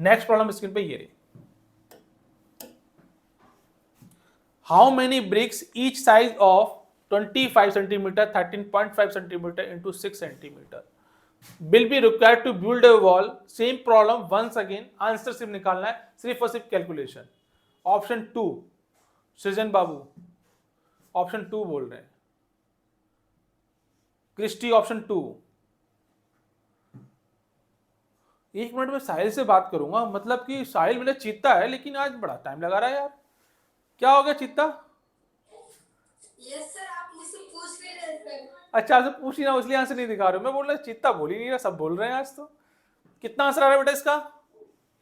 Next problem screen पे ये रही, how many bricks each size of 25 centimetre 13.5 centimetre into 6 centimetre will be required to build a wall. Same problem once again, answer सिर्फ निकालना है, सिर्फ और सिर्फ कैलकुलेशन. ऑप्शन 2 सृजन बाबू, ऑप्शन 2 बोल रहे हैं, क्रिस्टी ऑप्शन 2. एक मिनट में साहिल से बात करूंगा, मतलब कि साहिल मेरा चीता है लेकिन आज बड़ा टाइम लगा रहा है यार. क्या हो गया चीता? यस सर, आप मुझसे पूछ नहीं रहे थे. अच्छा आपसे पूछ ही ना, इसलिए आंसर नहीं दिखा रहे हो. मैं बोल रहा चीता बोल ही नहीं रहा, सब बोल रहे हैं आज तो. कितना आंसर आ रहा है बेटा इसका?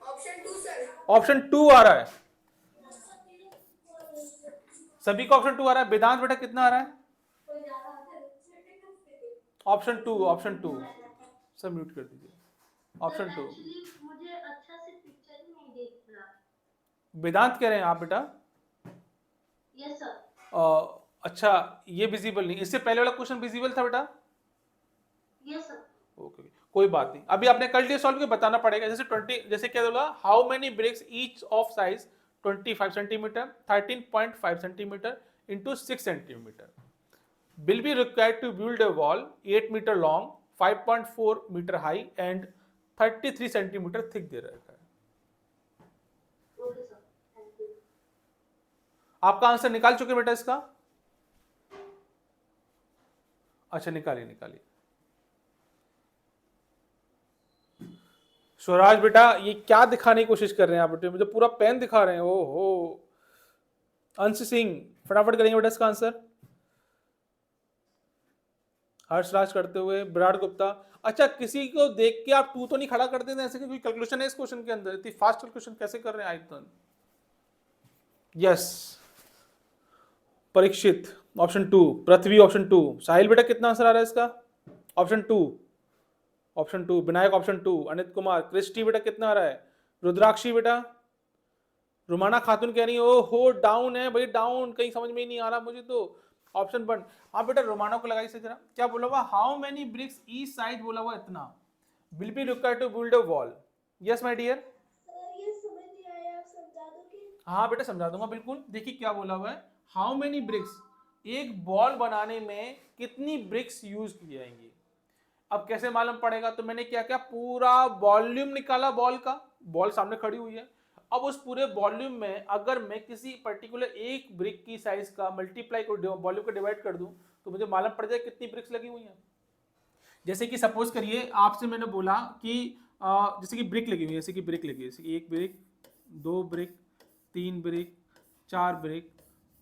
Option 2 sir. ऑप्शन 2 आ रहा है, सभी का ऑप्शन 2 आ रहा है. वेदांत बेटा कितना आ रहा है? Option 2, option 2. सब म्यूट कर दीजिए. ऑप्शन 2. मुझे अच्छा से पिक्चर ही नहीं देख रहा. वेदांत कह रहे हैं आप बेटा? Yes sir. अच्छा ये विजिबल नहीं, इससे पहले वाला क्वेश्चन विजिबल था बेटा? Yes sir. ओके कोई बात नहीं, अभी आपने कर लिया सॉल्व के बताना पड़ेगा. जैसे 20, जैसे क्या बोला, how many bricks each of size 25 centimetre 13.5 centimetre into 6 centimetre will be required to build a wall 8 meter long 5.4 meter high and 33 centimetre thick दे रखा है. Okay sir, thank you. आपका आंसर निकाल चुके बेटा इसका? अच्छा निकालिए निकालिए. स्वराज बेटा ये क्या दिखाने की कोशिश कर रहे हैं आप बेटे? मुझे पूरा पेन दिखा रहे हैं. ओ हो. अंश सिंह फटाफट करेंगे बेटा इसका आंसर. हर्षराज करते हुए, विराट गुप्ता. अच्छा किसी को देख के आप 2 तो नहीं खड़ा कर देते ऐसे? कोई कैलकुलेशन है इस क्वेश्चन के अंदर? इतनी फास्ट कैलकुलेशन कैसे कर रहे हैं आयतन? Yes Parikshit option 2, Prithvi option 2. Sahil बेटा कितना आंसर आ रहा है इसका? Option 2, option 2. Vinayak option 2. Anit Kumar. Christy बेटा कितना आ रहा है? रुद्राक्षी बेटा. रुमाना खातून कह रही है ओ हो डाउन है भाई, डाउन कहीं समझ में ही नहीं आ रहा मुझे तो. ऑप्शन 1. आप बेटा रोमाना को लगाइए जरा. क्या बोला हुआ? How many bricks each side बोला हुआ इतना will be required to build a wall. Yes my dear. Sir ये समझ नहीं आया, आप समझा दोगे? हाँ बेटा समझा दूंगा बिल्कुल. देखिए क्या बोला हुआ है, हाउ मेनी ब्रिक्स, एक बॉल बनाने में कितनी ब्रिक्स यूज की जाएंगी. अब कैसे मालूम पड़ेगा? तो मैंने क्या क्या पूरा वॉल्यूम निकाला बॉल का. बॉल सामने खड़ी हुई है. अब उस पूरे वॉल्यूम में अगर मैं किसी पर्टिकुलर एक ब्रिक की साइज का मल्टीप्लाई को वॉल्यूम को डिवाइड कर दूं तो मुझे मालूम पड़ जाए कितनी ब्रिक्स लगी हुई हैं. जैसे कि सपोज करिए आपसे मैंने बोला कि जैसे कि ब्रिक लगी हुई है, जैसे कि ब्रिक लगी है, जैसे कि 1 brick 2 brick 3 brick 4 brick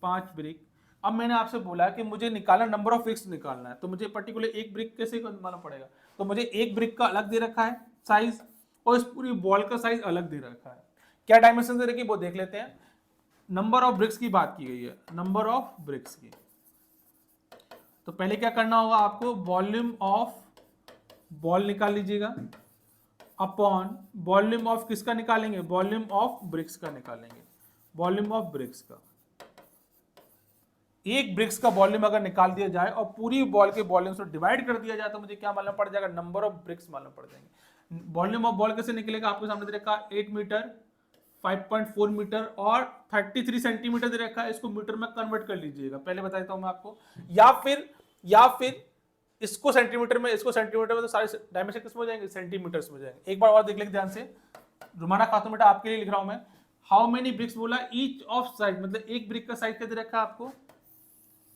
5 brick. अब मैंने आपसे बोला कि मुझे निकालना नंबर ऑफ ब्रिक्स निकालना है, तो मुझे पर्टिकुलर एक ब्रिक कैसे मालूम पड़ेगा? तो मुझे एक ब्रिक का अलग दे रखा है साइज और इस पूरी बॉल का साइज अलग दे रखा है. क्या डायमेंशन दे रखी वो देख लेते हैं. नंबर ऑफ ब्रिक्स की बात की गई है, नंबर ऑफ ब्रिक्स की. तो पहले क्या करना होगा आपको? वॉल्यूम ऑफ बॉल निकाल लीजिएगा अपॉन वॉल्यूम ऑफ किसका निकालेंगे? वॉल्यूम ऑफ ब्रिक्स का निकालेंगे. वॉल्यूम ऑफ ब्रिक्स का, एक ब्रिक्स का वॉल्यूम अगर निकाल दिया जाए और पूरी बॉल के वॉल्यूम से डिवाइड कर दिया जाए तो मुझे क्या मालूम पड़ जाएगा? नंबर ऑफ ब्रिक्स मालूम पड़ जाएंगे. वॉल्यूम ऑफ बॉल कैसे निकलेगा? आपको सामने दे रखा 8 मीटर 5.4 मीटर और 33 सेंटीमीटर दे रखा है. इसको मीटर में कन्वर्ट कर लीजिएगा. पहले बताता हूं मैं आपको. या फिर इसको सेंटीमीटर में, इसको सेंटीमीटर में, तो सारे डायमेंशन किस में हो जाएंगे? सेंटीमीटर्स में हो जाएंगे. एक बार और देख लेंगे ध्यान से. रुमाना खातून बेटा आपके लिए लिख रहा हूं मैं. हाउ मेनी ब्रिक्स बोला? ईच ऑफ साइज, मतलब एक ब्रिक का साइज क्या दे रखा है आपको?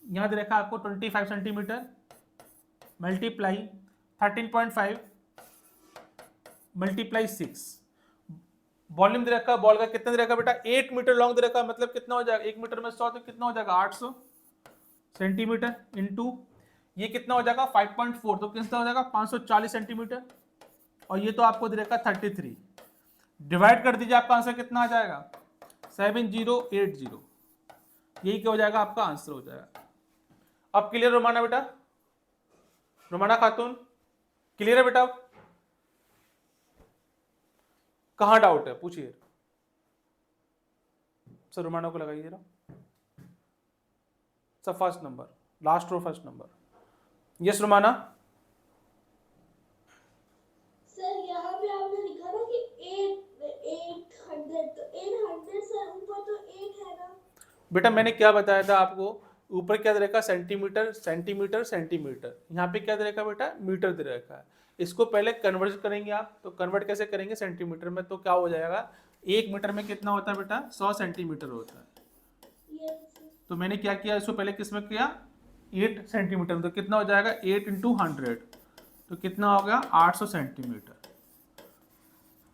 यहां दे रखा है आपको 25 सेंटीमीटर मल्टीप्लाई 13.5 मल्टीप्लाई 6. वॉल्यूम दे रखा है बॉल का कितना दे रखा है बेटा? 8 मीटर लॉन्ग दे रखा है. मतलब कितना हो जाएगा? 1 मीटर में 100 तो कितना हो जाएगा? 800 सेंटीमीटर इंटू ये कितना हो जाएगा? 5.4 तो कितना हो जाएगा? 540 सेंटीमीटर. और ये तो आपको दे रखा 33. डिवाइड कर दीजिए, आपका आंसर कितना आ जाएगा? 7080. यही क्या हो जाएगा? आपका आंसर हो जाएगा. अब क्लियर रोमाना बेटा? रोमाना खातून क्लियर है बेटा? कहां डाउट है पूछिए. सर रोमाना को लगाइए जरा. Sir first number, last row first number. Yes Romana. Sir यहाँ पे आपने लिखा ना कि बेटा मैंने क्या बताया था आपको, ऊपर क्या दे रखा, सेंटीमीटर सेंटीमीटर सेंटीमीटर, यहाँ पे क्या दे रखा बेटा, मीटर दे रखा है। इसको पहले कन्वर्ट करेंगे आप, तो कन्वर्ट कैसे करेंगे सेंटीमीटर में, तो क्या हो जाएगा, 1 मीटर में कितना होता है बेटा, 100 सेंटीमीटर होता है। तो मैंने क्या किया, इसको पहले किस में किया, 8 सेंटीमीटर में, तो कितना हो जाएगा 8 × 100, तो कितना हो गया 800 सेंटीमीटर।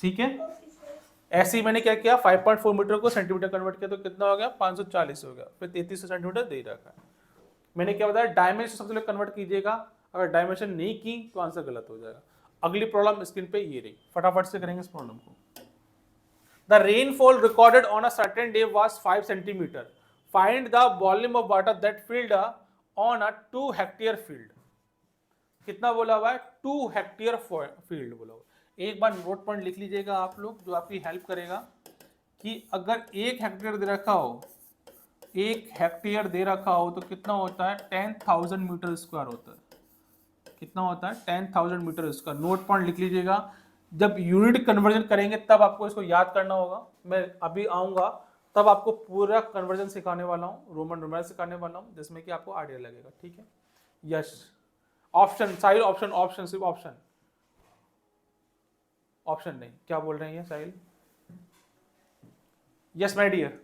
ठीक है, ऐसे ही मैंने क्या किया, 5.4 मीटर को सेंटीमीटर कन्वर्ट किया, तो कितना हो गया 540 हो गया, फिर 3300 सेंटीमीटर दे रखा है। मैंने क्या बताया, डायमेंशन सबसे पहले कन्वर्ट कीजिएगा, अगर डायमेंशन नहीं की तो आंसर गलत हो जाएगा। अगली प्रॉब्लम स्क्रीन पे ये रही, फटाफट से करेंगे इस प्रॉब्लम को। The rainfall recorded on a certain day was 5 centimetre, find the volume of water that field on a 2 hectare field. कितना बोला हुआ है, 2 हेक्टेयर फील्ड बोला हुआ। एक बार नोट पॉइंट लिख लीजिएगा आप लोग, जो आपकी हेल्प करेगा, कि अगर 1 हेक्टेयर दे रखा हो, 1 हेक्टेयर दे रखा हो तो कितना होता है 10,000 मीटर स्क्वायर होता है। कितना होता है 10,000 मीटर स्क्वायर। नोट पॉइंट लिख लीजिएगा, जब यूनिट कन्वर्जन करेंगे तब आपको इसको याद करना होगा। मैं अभी आऊंगा तब आपको पूरा कन्वर्जन सिखाने वाला हूँ, रोमन न्यूमेरिकल सिखाने वाला हूँ, जिसमें कि आपको आइडिया लगेगा। ठीक है, yes, option Sahil, option option सिर्फ ऑप्शन, ऑप्शन नहीं, क्या बोल रहे हैं Sahil? Yes my dear.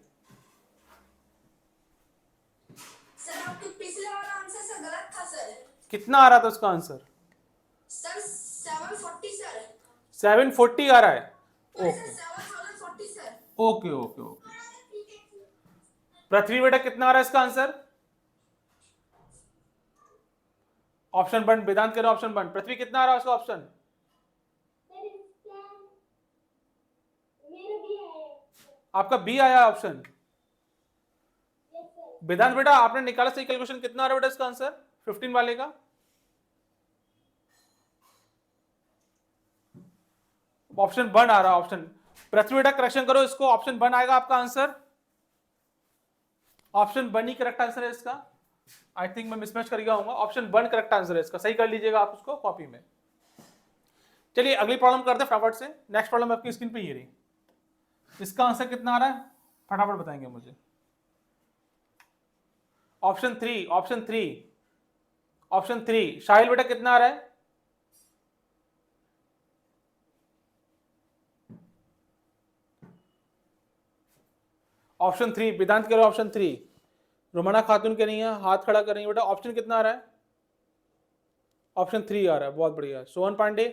Sir आपके पिछले वाला आंसर सर गलत था सर। कितना आ रहा था उसका आंसर? Sir 740 sir. 740 आ रहा है। Sir okay 740 sir. Okay okay okay. Prithvi बेटा कितना आ रहा है इसका आंसर? ऑप्शन वन, वेदांत कह रहा ऑप्शन वन, पृथ्वी कितना आ रहा है उसका ऑप्शन? आपका बी आया ऑप्शन। वेदांत बेटा आपने निकाला सही कैलकुलेशन, कितना आ रहा है बेटा इसका आंसर 15 वाले का? ऑप्शन वन आ रहा है ऑप्शन। पृथ्वी बेटा करेक्शन करो इसको, ऑप्शन वन आएगा आपका आंसर। ऑप्शन वन ही करेक्ट आंसर है इसका। आई थिंक मैं मिसमैच कर गया हूँ, ऑप्शन वन करेक्ट आंसर है इसका, सही कर लीजिएगा आप उसको कॉपी में। चलिए अगली प्रॉब्लम करते हैं फटाफट से। नेक्स्ट प्रॉब्लम आपकी स्क्रीन पे ये रही, इसका आंसर कितना आ रहा है फटाफट बताएंगे मुझे। Option three, option three, option three, Shahil बेटा कितना आ रहा है? ऑप्शन थ्री, वेदांत कह रहे हो ऑप्शन थ्री, रोमाना खातून कह रही है, हाथ खड़ा कर रही है बेटा, ऑप्शन कितना आ रहा है? ऑप्शन थ्री आ रहा है, बहुत बढ़िया। सोहन पांडे,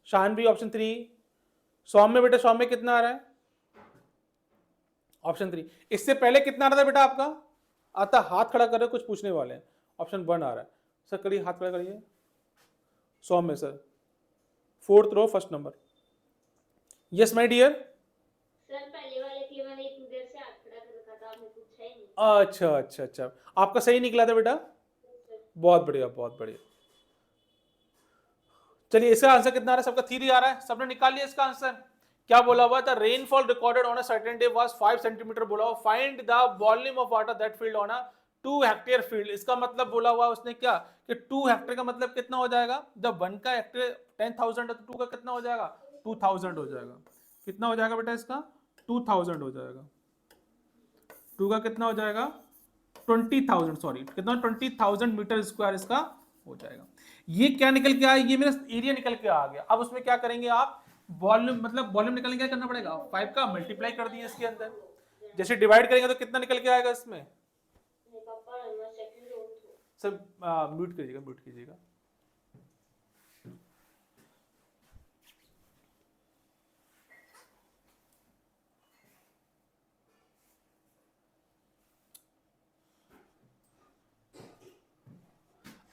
शान भी ऑप्शन थ्री। सौम्य बेटा, सौम्य कितना आ रहा है? Option three. इससे पहले कितना आ रहा था बेटा आपका? आता हाथ खड़ा कर रहे, कुछ पूछने वाले हैं। ऑप्शन वन आ रहा है सर, करिए हाथ खड़ा करिए। Saumya sir, 4th row first number. Yes my dear. Sir पहले वाले के मैंने इतनी देर से हाथ खड़ा कर रखा था, आपने पूछा ही नहीं। अच्छा अच्छा अच्छा, आपका सही निकला था बेटा, बहुत बढ़िया बहुत बढ़िया। चलिए इसका आंसर कितना आ रहा है? सबका थ्री आ रहा है, सबने निकाल लिया इसका आंसर। क्या बोला हुआ था? Rainfall recorded on a certain day was 5 centimetre बोला हुआ, find the volume of water that field on a 2 hectare field. इसका मतलब बोला हुआ उसने क्या, कि 2 हेक्टेयर का मतलब कितना हो जाएगा, जब 1 का हेक्टेयर 10,000 है तो 2 का कितना हो जाएगा 2,000 हो जाएगा। कितना हो जाएगा बेटा इसका? 2,000 हो जाएगा। 2 का कितना हो जाएगा 20,000, सॉरी कितना 20,000 मीटर स्क्वायर इसका हो जाएगा। ये क्या निकल के आया, ये मेरा एरिया निकल के आ गया। अब उसमें क्या करेंगे आप, वॉल्यूम, मतलब वॉल्यूम निकलने क्या करना पड़ेगा, 5 का मल्टीप्लाई कर दिए इसके अंदर, जैसे डिवाइड करेंगे तो कितना निकल के आएगा इसमें। सर म्यूट कीजिएगा, म्यूट कीजिएगा।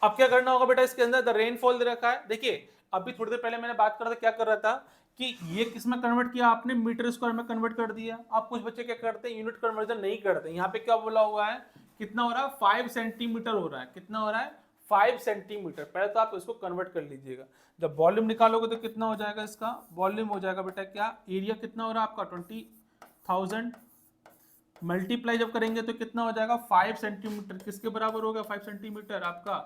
अब क्या करना होगा बेटा, इसके अंदर द रेनफॉल दे रखा है। देखिए अभी थोड़ी देर पहले मैंने बात कर रहा था, क्या कर रहा था कि ये किस में कन्वर्ट किया आपने, मीटर स्क्वायर में कन्वर्ट कर दिया। आप कुछ बच्चे क्या करते हैं, यूनिट कन्वर्जन नहीं करते। यहाँ पे क्या बोला हुआ है, कितना हो रहा है 5 सेंटीमीटर हो रहा है। कितना हो रहा है 5 सेंटीमीटर। पहले तो आप इसको कन्वर्ट कर लीजिएगा। जब वॉल्यूम निकालोगे तो कितना हो जाएगा इसका, वॉल्यूम हो जाएगा बेटा क्या, एरिया कितना हो रहा है आपका 20,000, मल्टीप्लाई जब करेंगे तो कितना हो जाएगा 5 सेंटीमीटर। किसके बराबर होगा 5 सेंटीमीटर आपका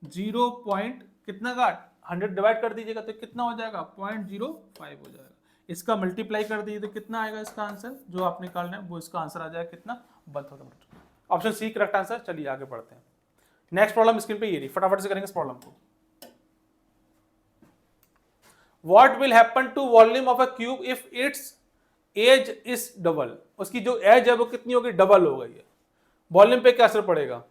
0 पॉइंट कितना का 100 डिवाइड कर दीजिएगा तो कितना हो जाएगा 0.05 हो जाएगा। इसका मल्टीप्लाई कर दीजिए तो कितना आएगा इसका आंसर, जो आप निकालना है वो इसका आंसर आ जाएगा कितना बंद होता है। Option C correct answer. चलिए आगे बढ़ते हैं। नेक्स्ट प्रॉब्लम स्क्रीन पे ये रही, फटाफट से करेंगे इस प्रॉब्लम को। What will happen to volume of a cube if its edge is double? उसकी जो एज है वो कितनी होगी, डबल हो गई है। वॉल्यूम पे क्या असर पड़ेगा?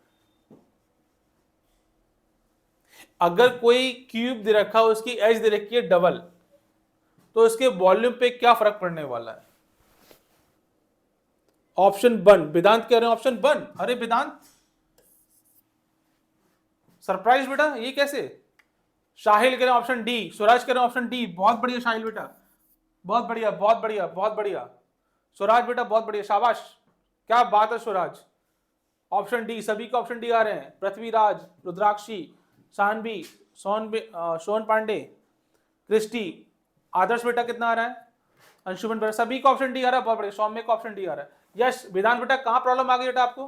अगर कोई क्यूब दे रखा है, उसकी एज दे रखी है डबल, तो उसके वॉल्यूम पे क्या फर्क पड़ने वाला है? ऑप्शन वन, वेदांत कह रहे हैं ऑप्शन वन। अरे वेदांत सरप्राइज बेटा, ये कैसे? शाहिल कह रहे हैं ऑप्शन डी, स्वराज कह रहे हैं ऑप्शन डी। बहुत बढ़िया शाहिल बेटा, बहुत बढ़िया बहुत बढ़िया बहुत बढ़िया। स्वराज बेटा बहुत बढ़िया, शाबाश, क्या बात है स्वराज। ऑप्शन डी, सभी का ऑप्शन डी आ रहे हैं। पृथ्वीराज, रुद्राक्षी, सानवी, सोन पांडे, क्रिस्टी, आदर्श बेटा कितना आ रहा है? अंशुमन बेटा, सभी का ऑप्शन डी आ रहा है, बहुत बढ़िया। सौम्य का ऑप्शन डी आ रहा है। यस वेदांत बेटा, कहां प्रॉब्लम आ गई बेटा आपको?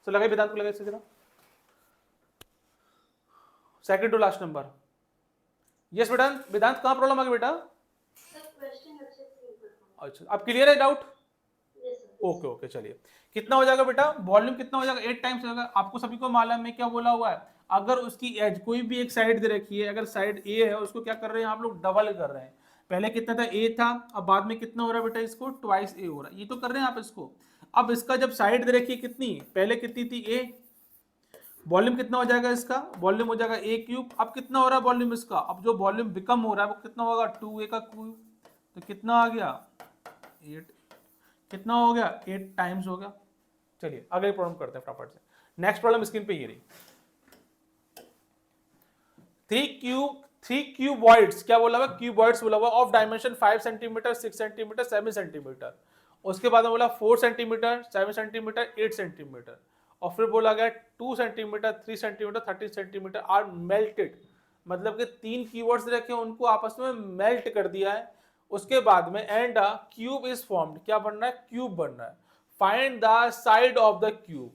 तो लगे वेदांत को, लगे इससे जरा, second to last number. Yes Vedant, Vedant कहां प्रॉब्लम आ गई बेटा? अच्छा, अब क्लियर है डाउट? ओके ओके, चलिए। कितना हो जाएगा बेटा वॉल्यूम, कितना हो जाएगा? 8 टाइम्स हो जाएगा। आपको सभी को मालूम है क्या बोला हुआ है, अगर उसकी एज कोई भी एक साइड दे रखी है, अगर साइड ए है, उसको क्या कर रहे हैं आप लोग, डबल कर रहे हैं। पहले कितना था, ए था, अब बाद में कितना हो रहा है बेटा, इसको ट्वाइस ए हो रहा है। ये तो कर रहे हैं आप इसको। अब इसका जब साइड दे रखी है कितनी, पहले कितनी थी, ए, वॉल्यूम कितना हो जाएगा इसका, वॉल्यूम हो जाएगा ए क्यूब। अब कितना हो रहा है वॉल्यूम इसका, अब जो वॉल्यूम बिकम हो रहा है वो कितना होगा, 2a का क्यूब। तो कितना आ गया, 8। कितना हो गया, 8 टाइम्स हो गया। चलिए अगले प्रॉब्लम करते हैं फटाफट से। नेक्स्ट प्रॉब्लम स्क्रीन पे ये रही। 3 क्यूबॉइड्स, क्या बोला हुआ, क्यूबॉइड्स बोला हुआ, of dimension 5 centimetre, 6 centimetre, 7 centimetre. उसके बाद में बोला 4 सेंटीमीटर, 7 सेंटीमीटर, 8 सेंटीमीटर। और फिर बोला गया 2 centimetre, 3 centimetre, 13 centimetre are melted. मतलब कि 3 कीवर्ड्स रखे, उनको आपस में मेल्ट कर दिया है। उसके बाद में एंड क्यूब इज फॉर्म्ड, क्या बन रहा है, क्यूब बन रहा है। Find the side of the cube,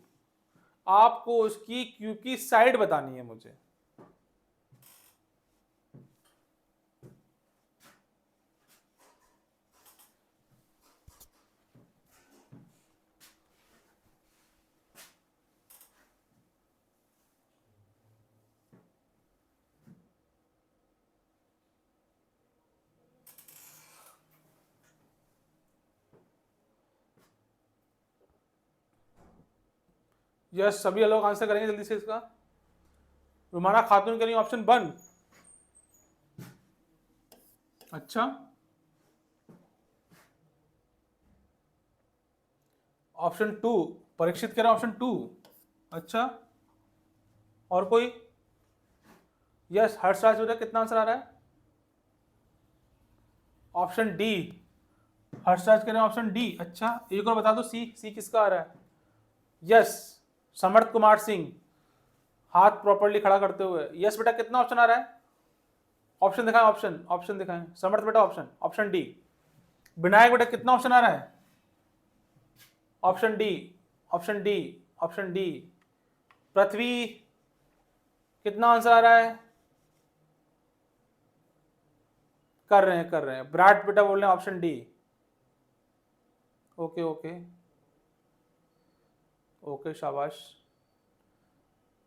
आपको उसकी क्यूब की साइड बतानी है मुझे। यस, सभी लोग आंसर करेंगे जल्दी से इसका। रुमाना खातून करेंगे ऑप्शन 1। अच्छा, ऑप्शन 2 परीक्षित करें, ऑप्शन 2। अच्छा, और कोई? यस, हर्षराज बेटा कितना आंसर आ रहा है? ऑप्शन डी, हर्षराज करें ऑप्शन डी। अच्छा, एक और बता दो, सी किसका आ रहा है? यस, समर्थ कुमार सिंह, हाथ प्रॉपर्ली खड़ा करते हुए। यस बेटा, कितना ऑप्शन आ रहा है? ऑप्शन दिखाएं, ऑप्शन दिखाएं। समर्थ बेटा ऑप्शन डी। विनायक बेटा कितना ऑप्शन आ रहा है? Option D. पृथ्वी कितना आंसर आ रहा है? कर रहे हैं। विराट बेटा बोल रहे हैं ऑप्शन डी। ओके शाबाश।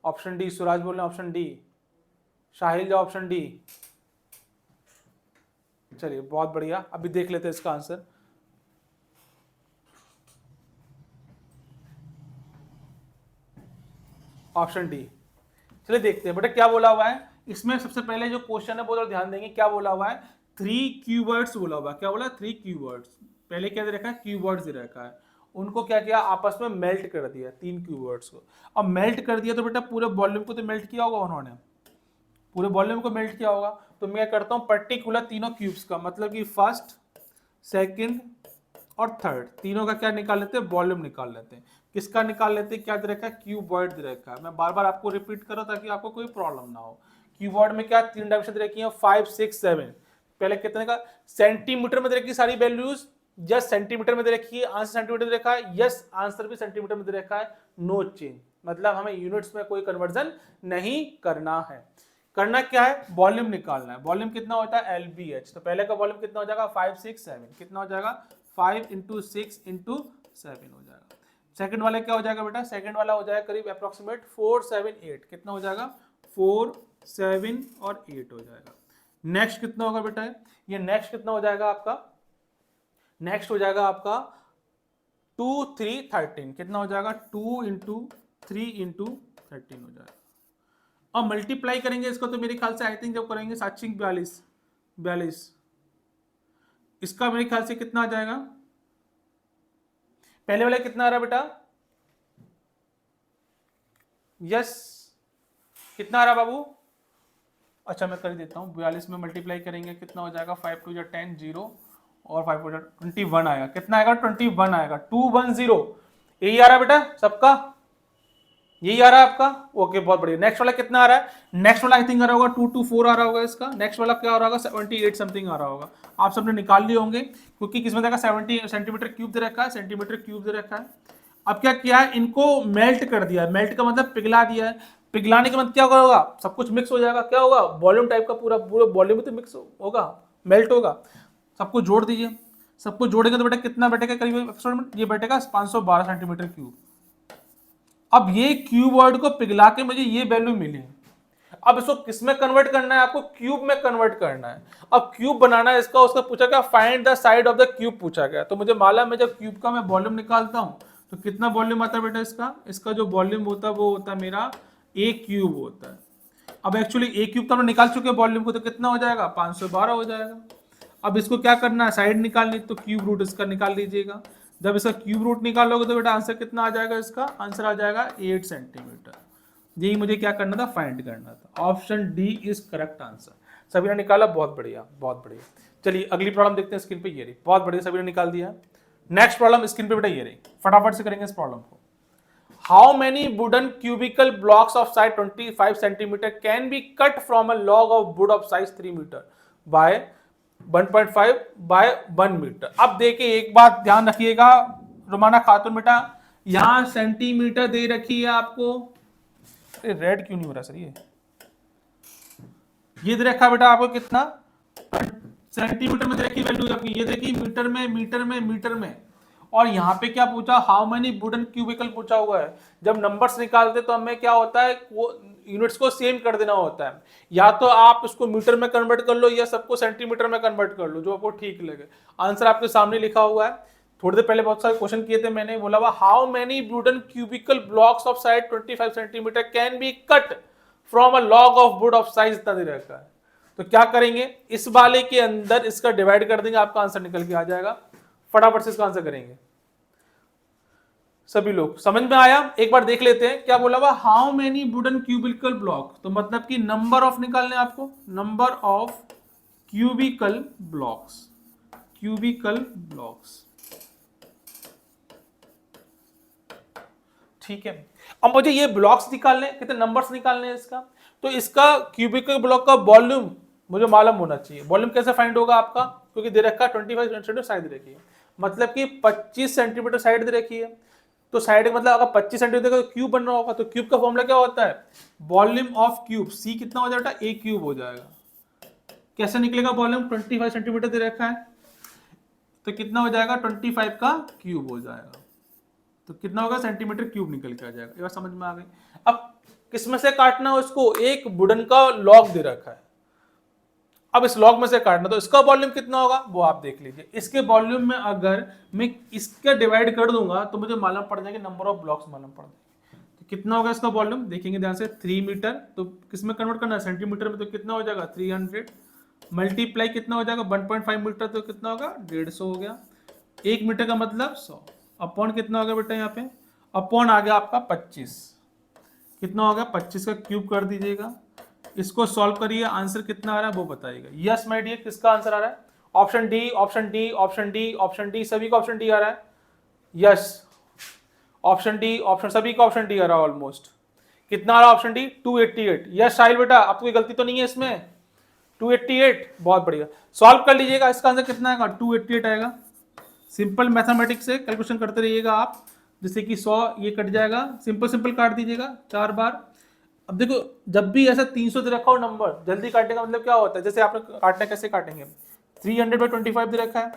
ऑप्शन डी, सुराज बोल रहे हैं ऑप्शन डी। शाहिल जो ऑप्शन डी। चलिए बहुत बढ़िया, अभी देख लेते हैं इसका आंसर। Option D. चलिए देखते हैं बेटा क्या बोला हुआ है इसमें। सबसे पहले जो क्वेश्चन है वो तो ध्यान देंगे, क्या बोला हुआ है, 3 कीवर्ड्स बोला हुआ है। क्या बोला, 3 कीवर्ड्स। पहले क्या दे रखा है, कीवर्ड्स दे रखा है, उनको क्या किया, आपस में मेल्ट कर दिया 3 कीवर्ड्स को। अब मेल्ट कर दिया तो बेटा पूरे वॉल्यूम को तो मेल्ट किया होगा उन्होंने, पूरे वॉल्यूम को मेल्ट किया होगा। तो मैं करता हूं पर्टिकुलर तीनों क्यूब्स का, मतलब कि फर्स्ट, सेकंड और थर्ड, तीनों का क्या निकाल लेते हैं, वॉल्यूम निकाल लेते हैं। किसका निकाल लेते हैं, क्या दे रखा है, क्यूबॉइड दे रखा है। मैं बार बार आपको रिपीट करूं ताकि आपको कोई प्रॉब्लम ना हो। क्यूबॉइड में क्या 3 डायमेंशन दे रखी है, 5, 6, 7। पहले कितने का, सेंटीमीटर में दे रखी सारी वैल्यूज। यस, सेंटीमीटर में दे रखी है, आंसर सेंटीमीटर दे रखा है। यस, आंसर भी सेंटीमीटर में दे रखा है। नो चेंज, मतलब हमें यूनिट्स में कोई कन्वर्जन नहीं करना है। करना क्या है, वॉल्यूम निकालना है। वॉल्यूम कितना होता है, LBH। तो पहले का वॉल्यूम कितना हो जाएगा, 5, 6, 7। कितना हो जाएगा, 5 × 6 × 7 हो जाएगा। सेकंड वाला क्या हो जाएगा बेटा, सेकंड वाला हो जाएगा करीब अप्रोक्सीमेट 4 7 8, कितना हो जाएगा 4 7 और 8 हो जाएगा। नेक्स्ट कितना होगा बेटा, ये नेक्स्ट कितना हो जाएगा आपका, नेक्स्ट हो जाएगा आपका 2 3 13, कितना हो जाएगा 2 इंटू 3 इंटू 13 हो जाएगा। और मल्टीप्लाई करेंगे इसको तो मेरे ख्याल से आई थिंक जब करेंगे 7 42, इसका मेरे ख्याल से कितना आ जाएगा, पहले वाला कितना आ रहा है बेटा, यस कितना आ रहा बाबू, अच्छा मैं कर देता हूँ, 42 में मल्टीप्लाई करेंगे कितना हो जाएगा, 5 2 10 0 और 5 4 21 आएगा, कितना आएगा 21 आएगा, 210, यही आ रहा है बेटा सबका, यही आ रहा है आपका, ओके बहुत बढ़िया। नेक्स्ट वाला कितना आ रहा है, नेक्स्ट वाला आई थिंक आ रहा होगा 224 आ रहा होगा इसका, नेक्स्ट वाला क्या आ रहा होगा 78 समथिंग आ रहा होगा, आप सबने निकाल लिए होंगे क्योंकि किसमें देखा 70 सेंटीमीटर क्यूब दे रखा है, सेंटीमीटर क्यूब दे रखा है। अब क्या किया है, इनको मेल्ट कर दिया, मेल्ट का मतलब पिघला दिया है, पिघलाने के मतलब क्या होगा, सब कुछ मिक्स हो जाएगा, क्या होगा वॉल्यूम टाइप का, पूरा वॉल्यूम तो मिक्स होगा, मेल्ट होगा, सबको जोड़ दीजिए, सबको जोड़ेंगे तो बेटा कितना बैठेगा, करीब ये बैठेगा 512 सेंटीमीटर क्यूब। अब ये क्यूबॉइड को पिघला के मुझे ये वैल्यू मिली, अब इसको किस में कन्वर्ट करना है, आपको क्यूब में कन्वर्ट करना है। अब क्यूब बनाना है इसका, उसका पूछा गया find the side of the cube पूछा गया, तो मुझे मालूम है जब क्यूब का मैं वॉल्यूम निकालता हूं तो कितना वॉल्यूम आता है बेटा इसका, इसका जो वॉल्यूम होता है वो होता है मेरा ए क्यूब होता है। अब एक्चुअली ए क्यूब तो हम निकाल चुके हैं वॉल्यूम को, तो कितना हो जाएगा 512 हो जाएगा। अब इसको क्या करना है, साइड निकालनी, तो क्यूब रूट इसका निकाल लीजिएगा, जब इसका क्यूब रूट निकालोगे तो बेटा आंसर कितना आ जाएगा, इसका आंसर आ जाएगा 8 सेंटीमीटर। यही मुझे क्या करना था, फाइंड करना था। Option D is correct answer. सभी ने निकाला, बहुत बढ़िया बहुत बढ़िया। चलिए अगली प्रॉब्लम देखते हैं, स्क्रीन पे ये रही, बहुत बढ़िया सभी ने निकाल दिया। नेक्स्ट प्रॉब्लम स्क्रीन पे बेटा ये रही, फटाफट से करेंगे इस प्रॉब्लम को। How many wooden cubical blocks of size 25 centimetre can be cut from a log of wood of size 3 metre by 1.5 by 1 metre. अब देखिए एक बात ध्यान रखिएगा रुमाना खातून बेटा, यहां सेंटीमीटर दे रखी है आपको, रेड क्यों नहीं हो रहा सर, ये दे रखा बेटा आपको कितना, सेंटीमीटर में दे रखी वैल्यू आपकी, ये देखिए मीटर में मीटर में मीटर में, और यहाँ पे क्या पूछा, हाउ मेनी वुडन क्यूबिकल पूछा हुआ है। जब नंबर्स निकालते तो हमें क्या होता है, वो यूनिट्स को सेम कर देना होता है, या तो आप उसको मीटर में कन्वर्ट कर लो या सबको सेंटीमीटर में कन्वर्ट कर लो, जो आपको ठीक लगे। आंसर आपके सामने लिखा हुआ है, थोड़ी देर पहले बहुत सारे क्वेश्चन किए थे मैंने, बोला हुआ how many wooden cubical blocks of size 25 centimetre can be cut from a log of wood of size इतना दे रखा है। तो क्या करेंगे, इस वाले के अंदर इसका डिवाइड कर देंगे, आपका आंसर निकल के आ जाएगा। फटाफट से इसका आंसर करेंगे सभी लोग, समझ में आया, एक बार देख लेते हैं क्या बोला हुआ, how many wooden cubical block, तो मतलब कि नंबर ऑफ निकालने आपको, number of cubical blocks, cubical blocks, ठीक है। अब मुझे ये ब्लॉक्स निकालने, कितने नंबर्स निकालने हैं इसका, तो इसका क्यूबिकल ब्लॉक का वॉल्यूम मुझे मालूम होना चाहिए। वॉल्यूम कैसे फाइंड होगा आपका, क्योंकि दे रखा है 25 सेंटीमीटर साइड दे रखी है, मतलब कि 25 सेंटीमीटर साइड दे रखी है, तो साइड का मतलब अगर 25 सेंटीमीटर का क्यूब बन रहा होगा, तो क्यूब का फॉर्मूला क्या होता है, वॉल्यूम ऑफ क्यूब, सी कितना हो जाएगा, ए क्यूब हो जाएगा। कैसे निकलेगा वॉल्यूम, 25 सेंटीमीटर दे रखा है, तो कितना हो जाएगा 25 का क्यूब हो जाएगा, तो कितना होगा सेंटीमीटर क्यूब निकल के आ जाएगा। ये बात समझ में आ गई। अब किसमें से काटना है उसको, एक वुडन का लॉग दे रखा है, अब इस लॉग में से काटना, तो इसका वॉल्यूम कितना होगा वो आप देख लीजिए। इसके वॉल्यूम में अगर मैं इसका डिवाइड कर दूंगा तो मुझे मालूम पड़ जाएगा, नंबर ऑफ ब्लॉक्स मालूम पड़ जाएगा। तो कितना होगा इसका वॉल्यूम, देखेंगे ध्यान से, 3 मीटर, तो किसमें कन्वर्ट करना है, सेंटीमीटर में, तो कितना हो जाएगा 300, मल्टीप्लाई कितना हो जाएगा 1.5 मीटर, तो कितना होगा 150 हो गया, 1 मीटर का मतलब 100, अपॉन कितना हो गया बेटा, यहाँ पे अपॉन आ गया आपका 25, कितना हो गया 25 का क्यूब कर दीजिएगा। इसको सॉल्व करिए, आंसर कितना आ रहा है वो बताइएगा। यस माय डियर, किसका आंसर आ रहा है, option D, option D, option D, option D, सभी का ऑप्शन डी आ रहा है। यस ऑप्शन डी, ऑप्शन सभी का ऑप्शन डी आ रहा है ऑलमोस्ट। कितना आ रहा है ऑप्शन डी, 288। यस साहिल बेटा, अब कोई गलती तो नहीं है इसमें, 288, बहुत बढ़िया। सॉल्व कर लीजिएगा, इसका आंसर कितना आएगा, 288 आएगा। सिंपल मैथमेटिक्स से कैलकुलेशन करते रहिएगा आप, जैसे कि 100 ये कट जाएगा, सिंपल सिंपल काट दीजिएगा 4 बार। अब देखो जब भी ऐसा 300 दे रखा हो नंबर, जल्दी काटने का मतलब क्या होता है, जैसे आप काटना कैसे काटेंगे, 300/25 दे रखा है,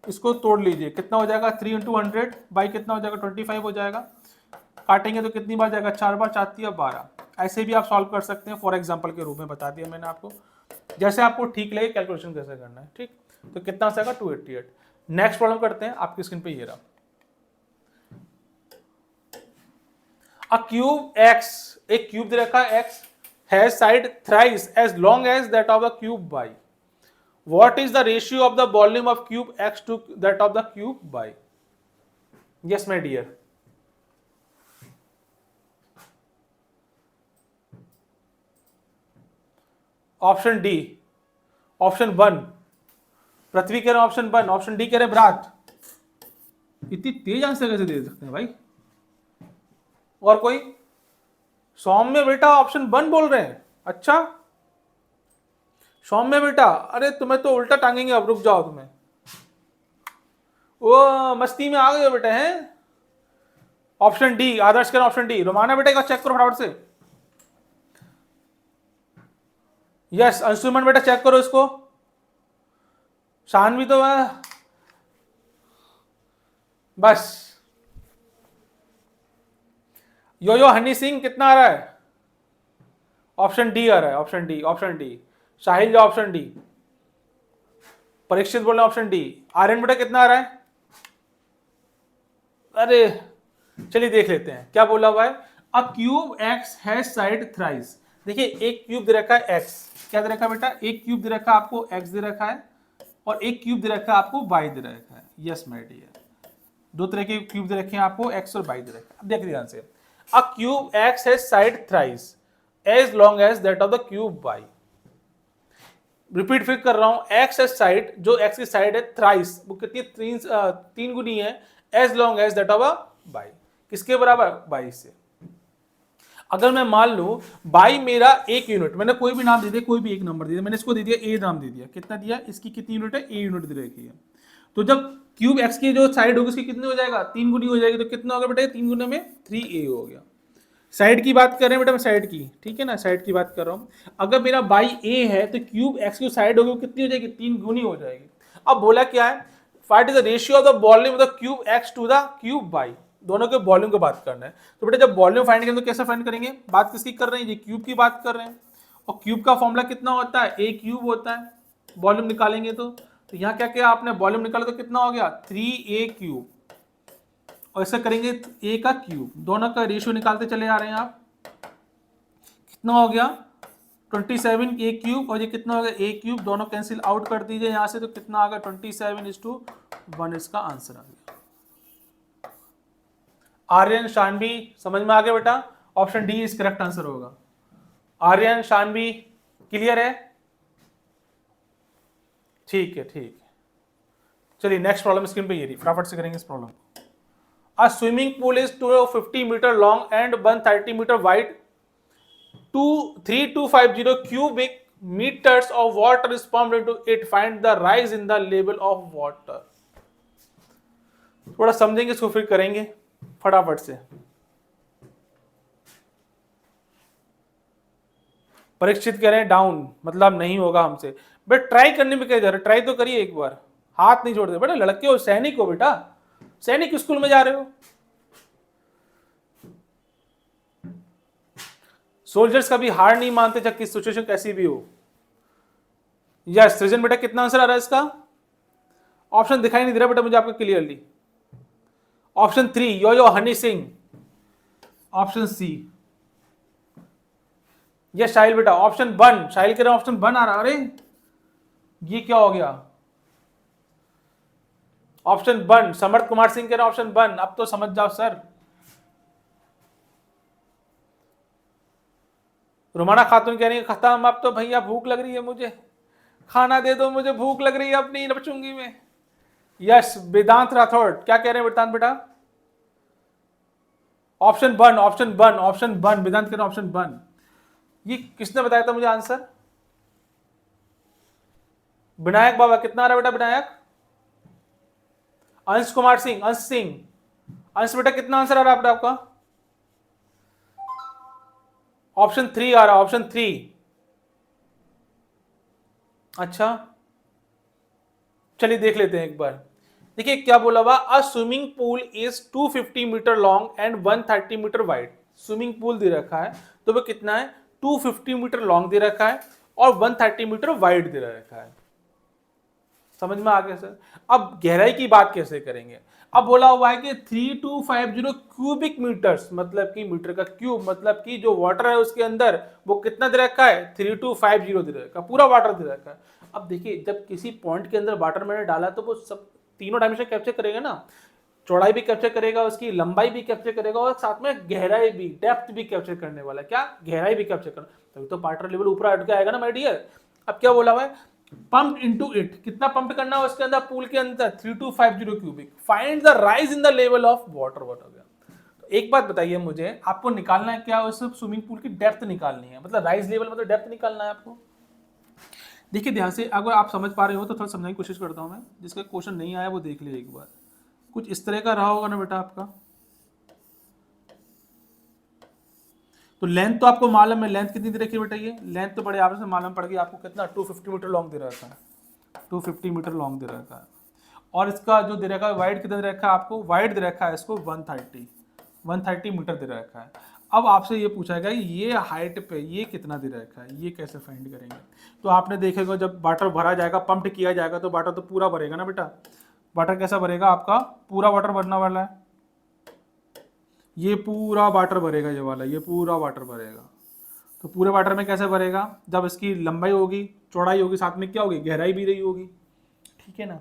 इसको तोड़ लीजिए, कितना हो जाएगा 3 इंटू 100 बाई कितना हो जाएगा 25 हो जाएगा। काटेंगे तो कितनी बार जाएगा, 4 बार, 4 या 12। ऐसे भी आप सॉल्व कर सकते हैं, फॉर एग्जांपल के रूप में बता दिया मैंने आपको, जैसे आपको ठीक लगे कैलकुलेशन कैसे करना है। ठीक, तो कितना आएगा 288। नेक्स्ट प्रॉब्लम करते हैं, आपकी स्क्रीन पे ये रहा। अ क्यूब x, एक क्यूब दे रखा है x has side thrice as long as that of the cube y। What is the ratio of the volume of cube x to that of the cube y? Yes my dear. Option D, option 1 Prithvi कह रहे हैं, option 1, option D कह रहे हैं भ्रात। इतनी तेज answer कैसे दे सकते हैं भाई? और कोई? सौम्य बेटा ऑप्शन 1 बोल रहे हैं। अच्छा सौम्य बेटा, अरे तुम्हें तो उल्टा टांगेंगे, अब रुक जाओ, तुम्हें वो मस्ती में आ गए हो बेटा हैं। ऑप्शन डी, आदर्श करें ऑप्शन डी। रोमाना बेटा का चेक करो फटाफट से। यस अंशुमन बेटा चेक करो इसको। शानवी तो बस। यो हनी सिंह कितना आ रहा है? ऑप्शन डी आ रहा है, ऑप्शन डी, ऑप्शन डी। साहिल जो ऑप्शन डी। परीक्षित बोल रहे ऑप्शन डी। आर्यन बेटा कितना आ रहा है? अरे चलिए देख लेते हैं क्या बोला हुआ है। अ cube x has side thrice. देखिए एक क्यूब दे रखा है एक्स, क्या दे रखा है बेटा? एक क्यूब दे रखा है आपको एक्स दे रखा है, और एक क्यूब दे रखा है आपको वाई दे रखा है। यस माय डियर, दो तरह के क्यूब दे रखे हैं आपको, एक्स और वाई दे रखा है। अब देखिए ध्यान से, a cube x has side thrice as long as that of the cube y. Repeat फिर कर रहा हूं, एक्स हैज साइड, जो एक्स की साइड है थ्राइस, वो कितनी? तीन गुनी है, as long as that of a y. किसके बराबर? 22 से। अगर मैं मान लूं बाई मेरा एक यूनिट, मैंने कोई भी नाम दे दिया, कोई भी एक नंबर दे दिया, मैंने इसको दे दिया ए नाम दे दिया, कितना दिया? इसकी कितनी यूनिट है? ए यूनिट दे रखी है। तो जब क्यूब एक्स की जो साइड होगी उसकी कितनी हो जाएगा? 3 गुनी हो जाएगी। तो कितना होगा बेटा? 3 गुने में 3a हो गया। साइड की बात कर रहे हैं बेटा, मैं साइड की, ठीक है ना, साइड की बात कर रहा हूं। अगर मेरा बाई ए है तो क्यूब एक्स की साइड होगी कितनी हो जाएगी? 3 गुनी हो जाएगी। अब बोला क्या है, find the ratio of the volume of the cube x to the cube y. दोनों के वॉल्यूम की बात करना है। तो बेटा जब वॉल्यूम फाइंड करेंगे तो कैसे फाइंड करेंगे? बात किसकी कर रहे हैं? ये क्यूब की बात कर रहे हैं, और क्यूब का फॉर्मूला कितना होता है? ए क्यूब होता है। वॉल्यूम निकालेंगे तो यहाँ क्या किया आपने? वॉल्यूम निकाला तो कितना हो गया? 3a क्यूब, और ऐसा करेंगे a का क्यूब, दोनों का रेशियो निकालते चले आ रहे हैं आप। कितना हो गया? 27 a क्यूब, और ये कितना हो गया? a cube. दोनों कैंसिल आउट कर दीजिए यहाँ से, तो कितना आ गया? 27:1 इसका आंसर आ गया। आर्यन शानवी समझ में आ गया बेटा? Option D is correct answer होगा। आर्यन शानवी क्लियर है? ठीक है, ठीक है। चलिए नेक्स्ट प्रॉब्लम स्क्रीन पे ये रही, फटाफट से करेंगे इस प्रॉब्लम को। A swimming pool is 250 metre long and 130 metre wide, 3250 cubic meters of water is pumped into it. Find the rise in the level of water. थोड़ा समझेंगे इसको फिर करेंगे फटाफट से। परीक्षित कह रहे हैं डाउन, मतलब नहीं होगा हमसे। बट ट्राई करने में क्या जा रहा है? ट्राई तो करिए एक बार, हाथ नहीं छोड़ दे बेटा। लड़के हो, सैनिक हो बेटा, सैनिक स्कूल में जा रहे हो। सोल्जर्स कभी हार नहीं मानते, चाहे किस सिचुएशन कैसी भी हो। यस सृजन बेटा कितना आंसर आ रहा है इसका? ऑप्शन दिखाई नहीं दे रहा बेटा मुझे आपको clearly. Option 3 Yo Honey Singh. Option C. Yes Sahil बेटा ऑप्शन 1, साहिल कह रहे हैं ऑप्शन 1 आ रहा। अरे ये क्या हो गया? ऑप्शन 1 समर्थ कुमार सिंह कह रहे हैं ऑप्शन 1। अब तो समझ जाओ सर। रुमाना खातून कह रही है खत्म, अब तो भैया भूख लग रही है मुझे, खाना दे दो मुझे, भूख लग रही है अपनी बचूंगी में। यस वेदांत राठौड़ क्या कह रहे हैं वेदांत बेटा? ऑप्शन 1, ऑप्शन 1, ऑप्शन 1 वेदांत कह रहे हैं ऑप्शन 1। ये किसने बताया था मुझे आंसर? विनायक बाबा कितना आ रहा है बेटा? विनायक अंश कुमार सिंह, अंश सिंह, अंश बेटा कितना आंसर आ रहा है बेटा आपका? ऑप्शन 3 आ रहा, ऑप्शन 3। अच्छा चलिए देख लेते हैं एक बार। देखिए क्या बोला हुआ, a swimming pool is 250 metre long and 130 metre wide. Swimming pool दे रखा है तो वो कितना है, 250 मीटर लॉन्ग दे रखा है और 130 मीटर वाइड दे रखा है। समझ में आ गया सर। अब गहराई की बात कैसे करेंगे, अब बोला हुआ है कि 3250 क्यूबिक मीटर्स, मतलब कि मीटर का क्यूब, मतलब कि जो वाटर है उसके अंदर वो कितना दे रखा है, 3250 दे रखा है, पूरा वाटर दे रखा है। अब देखिए जब किसी पॉइंट के अंदर वाटर मैंने डाला तो वो सब तीनों डायमेंशन कैप्चर करेगा ना, चौड़ाई भी कैप्चर करेगा, उसकी लंबाई भी कैप्चर करेगा और साथ में गहराई भी, डेप्थ भी कैप्चर करने वाला है। क्या, गहराई भी कैप्चर करना, तभी तो वाटर लेवल ऊपर हट के आएगा ना माय डियर। अब क्या बोला हुआ है, पंप इनटू इट, कितना पंप करना है उसके अंदर, पूल के अंदर 3250 cubic, find the rise in the level of water. वाट हो गया। तो एक बात बताइए मुझे, आपको निकालना है क्या, उस स्विमिंग पूल की डेप्थ निकालनी है, मतलब राइज लेवल मतलब डेप्थ निकालना है आपको। देखिए ध्यान से, अगर आप समझ पा रहे हो तो थोड़ा समझने की कोशिश करता हूं मैं, जिसका क्वेश्चन नहीं आया वो देख ले एक बार। कुछ इस तरह का रहा होगा ना बेटा आपका। तो लेंथ तो आपको मालूम है, लेंथ कितनी दे रखी है बेटा, ये लेंथ तो बड़े आपसे मालूम पड़ गई आपको, कितना 250 मीटर लॉन्ग दे रखा है, 250 मीटर लॉन्ग दे रखा है। और इसका जो दे रखा है वाइड कितना दे रखा है आपको, वाइड दे रखा है इसको 130 मीटर दे रखा है। अब आपसे ये पूछा गया ये हाइट पे ये कितना दे रखा है, ये कैसे फाइंड करेंगे। तो आपने देखेगा जब वाटर भरा जाएगा, पंप किया जाएगा तो वाटर तो पूरा भरेगा ना बेटा। वाटर कैसा भरेगा, आपका पूरा वाटर भरना वाला है, ये पूरा वाटर भरेगा, ये वाला ये पूरा वाटर भरेगा। तो पूरे वाटर में कैसे भरेगा, जब इसकी लंबाई होगी, चौड़ाई होगी, साथ में क्या होगी, गहराई भी रही होगी, ठीक है ना।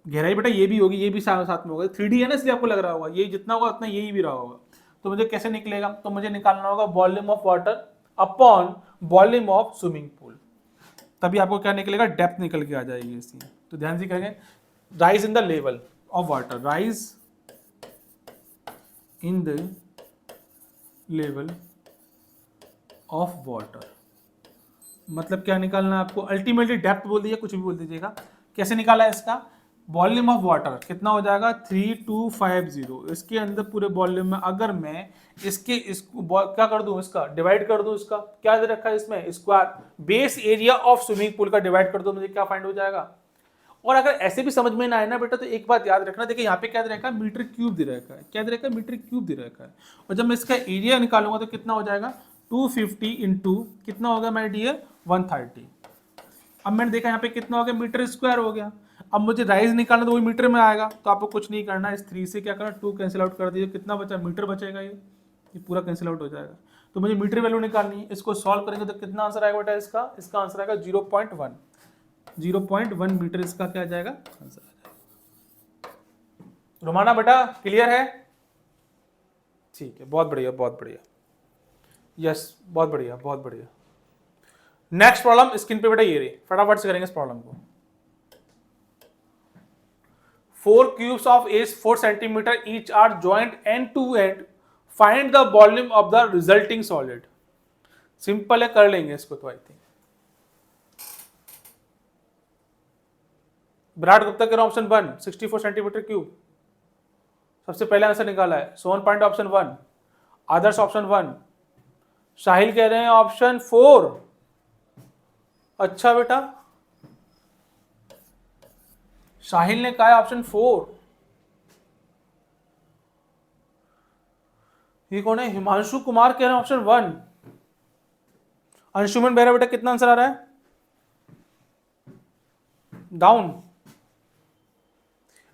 गहराई बेटा ये भी होगी, ये भी साथ में होगा, 3D है ना इसलिए आपको लग रहा होगा, ये जितना होगा उतना यही भी रहा होगा। तो मुझे कैसे निकलेगा, तो मुझे निकालना होगा volume of water upon volume of swimming pool, तभी आपको क्या निकलेगा, डेप्थ निकल के आ जाएगी इसकी। तो ध्यान से करेंगे, rise in the level of water, rise in the level of water, मतलब क्या निकालना है आपको, अल्टीमेटली डेप्थ बोल दीजिए, कुछ भी बोल दीजिएगा। कैसे निकाला है इसका, वॉल्यूम ऑफ वाटर कितना हो जाएगा 3250, इसके अंदर पूरे वॉल्यूम में अगर मैं इसको क्या कर दूं, इसका डिवाइड कर दूं, इसका क्या दे रखा है इसमें, square base area of swimming pool का डिवाइड कर दो, मुझे क्या फाइंड हो जाएगा। और अगर ऐसे भी समझ में ना आए ना बेटा तो एक बात याद रखना, देखिए यहाँ पे क्या दे रखा है, मीटर क्यूब दे रखा है, क्या दे रखा है, मीटर क्यूब दे रखा है। और जब मैं इसका एरिया निकालूंगा तो कितना हो जाएगा 250 इंटू कितना होगा माय डियर 130। अब मैंने देखा यहाँ पे कितना हो गया, मीटर स्क्वायर हो गया। अब मुझे राइज निकालना तो वही मीटर में आएगा, तो आपको कुछ नहीं करना, इस 3 से क्या करना, 2 कैंसिल आउट कर दीजिए, कितना बचा, मीटर बचेगा, ये पूरा कैंसिल आउट हो जाएगा। तो मुझे मीटर वैल्यू निकालनी है, इसको सॉल्व करेंगे तो कितना आंसर आएगा बेटा इसका आंसर आएगा 0.1 मीटर, इसका क्या आ जाएगा आंसर आ जाएगा। रोमाना बेटा क्लियर है, ठीक है, बहुत बढ़िया बहुत बढ़िया, यस बहुत बढ़िया बहुत बढ़िया। नेक्स्ट प्रॉब्लम स्क्रीन पे बेटा ये रही, फटाफट से करेंगे इस प्रॉब्लम को। 4 cubes of each 4 centimeter each are joined end to end. Find the volume of the resulting solid. Simple है, कर लेंगे इसको तो आई थिंक। विराट गुप्ता कह रहा ऑप्शन 1 64 सेंटीमीटर क्यूब, सबसे पहले आंसर निकाला है। सोहन पांडे ऑप्शन 1, आदर्श ऑप्शन 1, साहिल कह रहे हैं ऑप्शन 4। अच्छा बेटा, साहिल ने कहा है ऑप्शन 4। ये कौन है, हिमांशु कुमार कह रहे हैं ऑप्शन 1। अंशुमन बेहरा बेटा कितना आंसर आ रहा है, डाउन।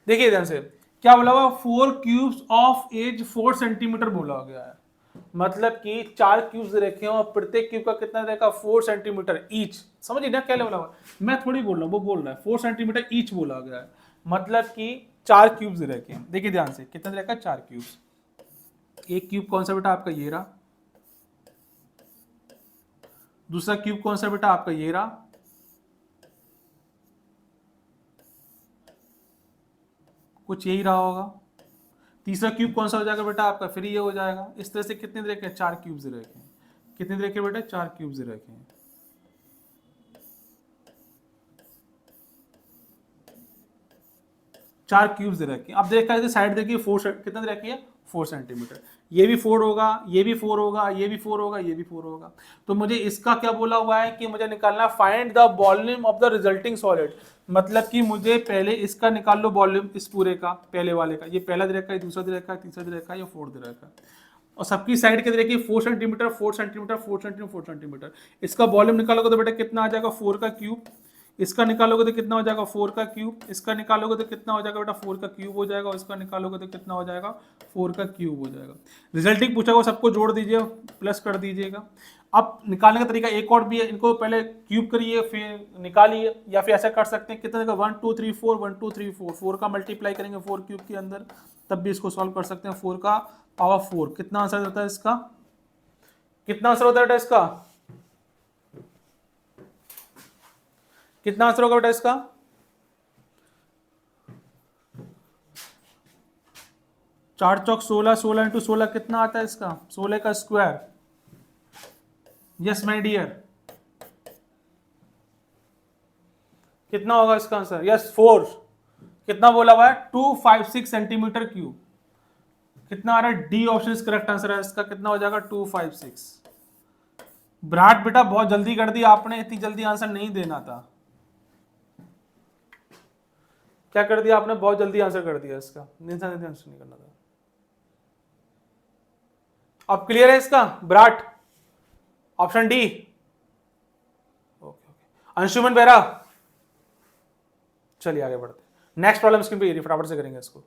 देखिए ध्यान से क्या बोला हुआ, 4 क्यूब्स ऑफ एज 4 सेंटीमीटर बोला गया है, मतलब कि 4 क्यूब्स रखे हैं और प्रत्येक क्यूब का कितना रहेगा 4 सेंटीमीटर ईच। समझिए ना क्या बोला हुआ, मैं थोड़ी बोल रहा हूँ, वो बोल रहा है 4 सेंटीमीटर ईच बोला गया है, मतलब कि 4 क्यूब्स रखे हैं। देखिए ध्यान से कितना रहेगा 4 क्यूब्स। एक क्यूब कौन सा बेटा आपका ये रहा, दूसरा क्यूब कौन सा बेटा आपका ये रहा, कुछ यही रहा होगा, तीसरा क्यूब कौन सा हो जाएगा बेटा आपका, फिर ये हो जाएगा। इस तरह से कितने रखे हैं 4 क्यूब्स रखे हैं, कितने रखे बेटा 4 क्यूब्स रखे हैं। चार क्यूब्स रखे, अब देखा साइड देखिए 4 कितना रखी है 4 सेंटीमीटर। ये भी 4 होगा, ये भी 4 होगा, ये भी 4 होगा, ये भी 4 होगा। तो मुझे इसका क्या बोला हुआ है कि मुझे निकालना find the volume of the resulting solid, मतलब कि मुझे पहले इसका निकाल लो वॉल्यूम, इस पूरे का, पहले वाले का, ये पहला दे रखा है, दूसरा दे रखा है, तीसरा दे रखा है, या 4 दे रखा है, और सबकी साइड के दे रखी है 4 सेंटीमीटर 4 सेंटीमीटर 4 सेंटीमीटर 4 सेंटीमीटर। इसका वॉल्यूम निकालोगे तो बेटा कितना आ जाएगा 4 का क्यूब, इसका निकालोगे तो कितना हो जाएगा 4 का क्यूब, इसका निकालोगे तो कितना हो जाएगा बेटा 4 का क्यूब हो जाएगा, और इसका निकालोगे तो कितना हो जाएगा 4 का क्यूब हो जाएगा। रिजल्टिंग पूछा हुआ सबको जोड़ दीजिए, प्लस कर दीजिएगा। अब निकालने का तरीका एक और भी है, इनको पहले क्यूब करिए फिर निकालिए, या फिर ऐसा कर सकते हैं कितना देगा 1 2 3 4 1 2 3 4 4 का मल्टीप्लाई करेंगे 4 क्यूब के अंदर, तब भी इसको सॉल्व कर सकते हैं। 4 का पावर 4 कितना आंसर देता है इसका, कितना आंसर होता है बेटा इसका, कितना आंसर होगा बेटा इसका, चार चौक 16 16 इंटू 16 कितना आता है इसका, 16 का स्क्वायर। यस माय डियर, कितना होगा इसका आंसर, यस 4, कितना बोला हुआ है 256 सेंटीमीटर क्यूब, कितना आ रहा है, D option is correct answer है इसका, कितना हो जाएगा 256। ब्राट बेटा बहुत जल्दी कर दिया आपने, इतनी जल्दी आंसर नहीं देना था, क्या कर दिया आपने, बहुत जल्दी आंसर कर दिया इसका, आंसर नहीं करना था। अब क्लियर है इसका, ब्राट ऑप्शन डी। ओके, अंशुमन बेरा, चलिए आगे बढ़ते हैं, नेक्स्ट प्रॉब्लम स्क्रीन पे फटाफट से करेंगे इसको।